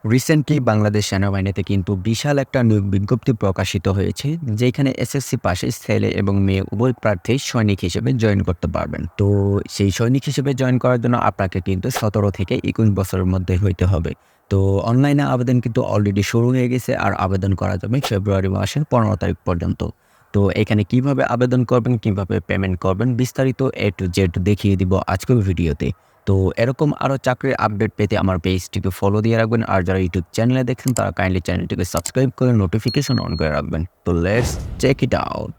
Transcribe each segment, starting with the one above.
Recently Bangladesh সেনাবাহিনীতে কিন্তু বিশাল একটা নিয়োগ বিজ্ঞপ্তি প্রকাশিত হয়েছে, যেখানে এসএসসি পাশে ছেলে এবং মেয়ে উভয় প্রার্থী সৈনিক হিসেবে জয়েন করতে পারবেন। তো সেই সৈনিক হিসেবে জয়েন করার জন্য আপনাকে কিন্তু ১৭ থেকে ২১ বছরের মধ্যে হইতে হবে। তো অনলাইনে আবেদন কিন্তু অলরেডি শুরু হয়ে গেছে, আর আবেদন করা যাবে ফেব্রুয়ারি মাসের ১৫ তারিখ পর্যন্ত। তো এখানে কিভাবে আবেদন করবেন, কিভাবে পেমেন্ট করবেন, বিস্তারিত A to Z দেখিয়ে দিব আজকের ভিডিওতে। তো এরকম আরও চাকরির আপডেট পেতে আমার পেজটিকে ফলো দিয়ে রাখবেন, আর যারা ইউটিউব চ্যানেলে দেখছেন তারা কাইন্ডলি চ্যানেলটিকে সাবস্ক্রাইব করে নোটিফিকেশন অন করে রাখবেন। তো লেটস চেক ইট আউট।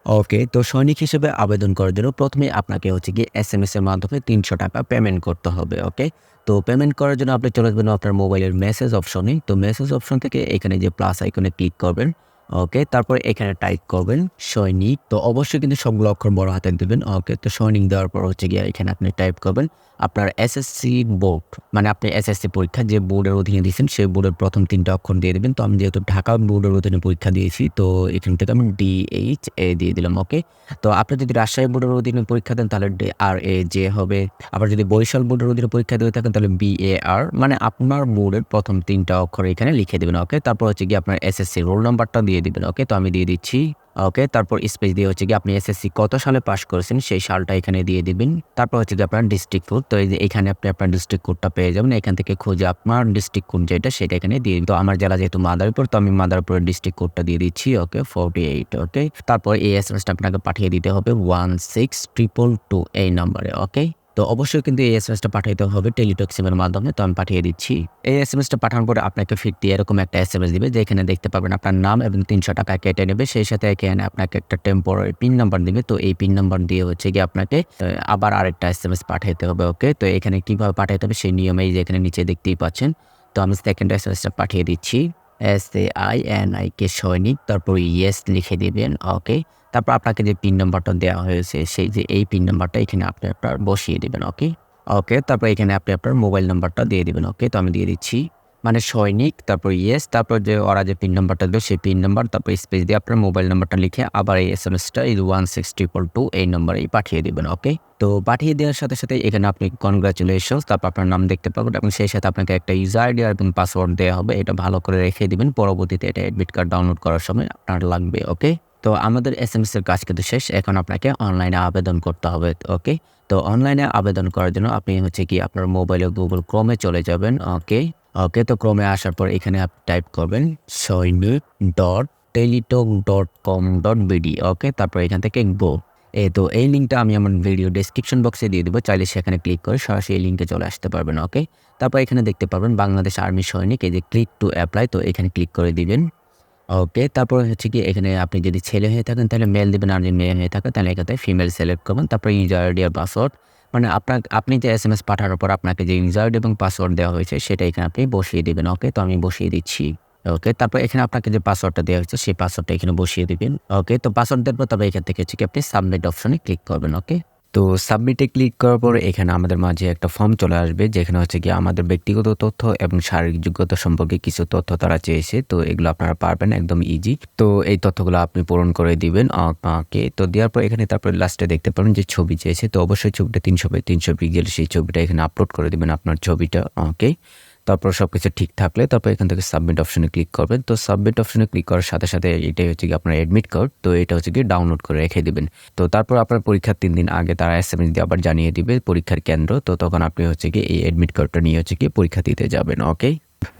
ওকে, তো সৈনিক হিসেবে আবেদন করার জন্য প্রথমে আপনাকে গিয়ে SMS এর মাধ্যমে ৩০০ টাকা পেমেন্ট করতে হবে। ওকে, তো পেমেন্ট করার জন্য আপনি চলে যাবেন আপনার মোবাইলের মেসেজ অপশনে। তো মেসেজ অপশন থেকে এখানে যে প্লাস আইকনে ক্লিক করবেন। ওকে, তারপর এখানে টাইপ করবেন সৈনিক। তো অবশ্যই কিন্তু সবগুলো অক্ষর বড় হাতে দিবেন। ওকে, তো সৈনিক দেওয়ার পর গিয়ে এখানে আপনি টাইপ করবেন আপনার SSC বোর্ড, মানে আপনি SSC পরীক্ষা যে বোর্ডের অধীনে দিয়েছেন সেই বোর্ডের প্রথম ৩টা অক্ষর দিয়ে দেবেন। তো আমি যেহেতু ঢাকা বোর্ডের অধীনে পরীক্ষা দিয়েছি, তো এখান থেকে আমি DHA দিয়ে দিলাম। ওকে, তো আপনি যদি রাজশাহী বোর্ডের অধীনে পরীক্ষা দেন তাহলে RAJ হবে। আবার যদি বরিশাল বোর্ডের অধীনে পরীক্ষা দিয়ে থাকেন তাহলে BAR, মানে আপনার বোর্ডের প্রথম ৩টা অক্ষর এখানে লিখে দেবেন। ওকে, তারপর গিয়ে আপনার SSC রোল নাম্বারটা দিয়ে দিবেন। ওকে, তো আমি দিয়ে দিচ্ছি। ওকে, তারপর স্পেস দিয়ে গিয়ে আপনি SSC কত সালে পাস করেছেন সেই সালটা এখানে দিয়ে দিবেন। তারপর গিয়ে আপনার ডিস্ট্রিক্ট কোড। তো এই যে এখানে আপনি আপনার ডিস্ট্রিক্ট কোডটা পেয়ে যাবেন। এখান থেকে খুঁজে আপনার ডিস্ট্রিক্ট কোড যেটা সেটা এখানে দিয়ে দিন। তো আমার জেলা যেহেতু মাদারীপুর, তো আমি মাদারীপুরের ডিস্ট্রিক্ট কোডটা দিয়ে দিচ্ছি। ওকে, 48। ওকে, তারপর এই SMSটা আপনাকে পাঠিয়ে দিতে হবে 16222 এই নম্বরে। ওকে, তো অবশ্যই কিন্তু এই SMSটা পাঠাইতে হবে টেলিটক সিমের মাধ্যমে। তো আমি পাঠিয়ে দিচ্ছি। এই SMSটা পাঠানোর পরে আপনাকে ফিরতি এরকম একটা SMS দিবে, যেখানে দেখতে পাবেন আপনার নাম এবং ৩০০ টাকা কেটে নেবে। সেই সাথে এখানে আপনাকে একটা টেম্পোরারি পিন নাম্বার দিবে। তো এই পিন নাম্বার দিয়ে গিয়ে আপনাকে আবার আরেকটা SMS পাঠাইতে হবে। ওকে, তো এখানে কিভাবে পাঠাইতে হবে সেই নিয়মেই যে এখানে নিচে দেখতেই পাচ্ছেন। তো আমি সেকেন্ড SMSটা পাঠিয়ে দিচ্ছি। SAINIK সৈনিক, তারপর ইয়েস লিখে দিবেন। ওকে, তারপর আপনাকে যে পিন নাম্বারটা দেওয়া হয়েছে সেই যে এই পিন নাম্বারটা এখানে আপনি আপনার বসিয়ে দিবেন। ওকে, ওকে, তারপর এখানে আপনি আপনার মোবাইল নাম্বারটা দিয়ে দিবেন। ওকে, তো আমি দিয়ে দিচ্ছি, মানে সৈনিক, তারপর ইয়েস, তারপর যে ওরা যে পিন নাম্বারটা দেবে সেই পিন নাম্বার, তারপর স্পেস দিয়ে আপনার মোবাইল নাম্বারটা লিখে আবার এই SMSটা 16222 এই নম্বরেই পাঠিয়ে দিবেন। ওকে, তো পাঠিয়ে দেওয়ার সাথে সাথে এখানে আপনি কনগ্রাচুলেশনস, তারপর আপনার নাম দেখতে পাবেন এবং সেই সাথে আপনাকে একটা ইউজার আইডি এবং পাসওয়ার্ড দেওয়া হবে। এটা ভালো করে রেখে দিবেন, পরবর্তীতে এটা অ্যাডমিট কার্ড ডাউনলোড করার সময় আপনার লাগবে। ওকে, তো আমাদের SMS এর কাজ কিন্তু শেষ। এখন আপনাকে অনলাইনে আবেদন করতে হবে। ওকে, তো অনলাইনে আবেদন করার জন্য আপনি কি আপনার মোবাইলে গুগল ক্রোমে চলে যাবেন। ওকে, ওকে, তো ক্রোমে আসার পর এখানে আপনি টাইপ করবেন soinik.teletalk.com.bd। ওকে, তারপর এখান থেকে গো। তো এই লিঙ্কটা আমি আমার ভিডিও ডেসক্রিপশন বক্সে দিয়ে দেবো, চাইলে সেখানে ক্লিক করে সরাসরি এই লিঙ্কে চলে আসতে পারবেন। ওকে, তারপর এখানে দেখতে পারবেন বাংলাদেশ আর্মি সৈনিক, এই যে ক্লিক টু অ্যাপ্লাই, তো এখানে ক্লিক করে দিবেন। ওকে, তারপর কি এখানে আপনি যদি ছেলে হয়ে থাকেন তাহলে মেল দিবেন, আর যদি মেয়ে হয়ে থাকে তাহলে এখানে ফিমেল সিলেক্ট করবেন। তারপর ইউজার আইডি আর পাসওয়ার্ড, মানে আপনি যে SMS পাঠানোর পর আপনাকে যে ইউজার আইডি এবং পাসওয়ার্ড দেওয়া হয়েছে সেটা এখানে আপনি বসিয়ে দিবেন। ওকে, তো আমি বসিয়ে দিচ্ছি। ওকে, তারপর এখানে আপনাকে যে পাসওয়ার্ডটা দেওয়া হয়েছে সেই পাসওয়ার্ডটা এখানে বসিয়ে দিবেন। ওকে, তো পাসওয়ার্ড দেওয়ার পর তারপর এখান থেকে কি আপনি সাবমিট অপশনে ক্লিক করবেন। ওকে, তো সাবমিটে ক্লিক করার পর এখানে আমাদের মাঝে একটা ফর্ম চলে আসবে, যেখানে কি আমাদের ব্যক্তিগত তথ্য এবং শারীরিক যোগ্যতা সম্পর্কে কিছু তথ্য তারা চেয়েছে। তো এগুলো আপনারা পারবেন, একদম ইজি। তো এই তথ্যগুলো আপনি পূরণ করে দিবেন। ওকে, তো দেওয়ার পর এখানে তারপর লাস্টে দেখতে পাবেন যে ছবি চেয়েছে। তো অবশ্যই ছবিটা 300x300 পিক্সেল, সেই ছবিটা এখানে আপলোড করে দিবেন আপনার ছবিটা। ওকে, তারপর সবকিছু ঠিক থাকলে তারপর এখান থেকে সাবমিট অপশনে ক্লিক করবেন। তো সাবমিট অপশনে ক্লিক করার সাথে সাথে এটাই কি আপনার অ্যাডমিট কার্ড, তো এটা কি ডাউনলোড করে রেখে দিবেন। তো তারপর আপনার পরীক্ষার 3 দিন আগে তারা SMS দিয়ে আবার জানিয়ে দিবে পরীক্ষার কেন্দ্র। তো তখন আপনি কি এই অ্যাডমিট কার্ডটা নিয়ে কি পরীক্ষা দিতে যাবেন। ওকে,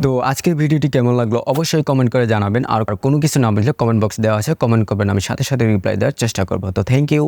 তো আজকের ভিডিওটি কেমন লাগলো অবশ্যই কমেন্ট করে জানাবেন, আর কোনো কিছু না বুঝলে কমেন্ট বক্স দেওয়া আছে, কমেন্ট করবেন, আমি সাথে সাথে রিপ্লাই দেওয়ার চেষ্টা করবো। তো থ্যাংক ইউ।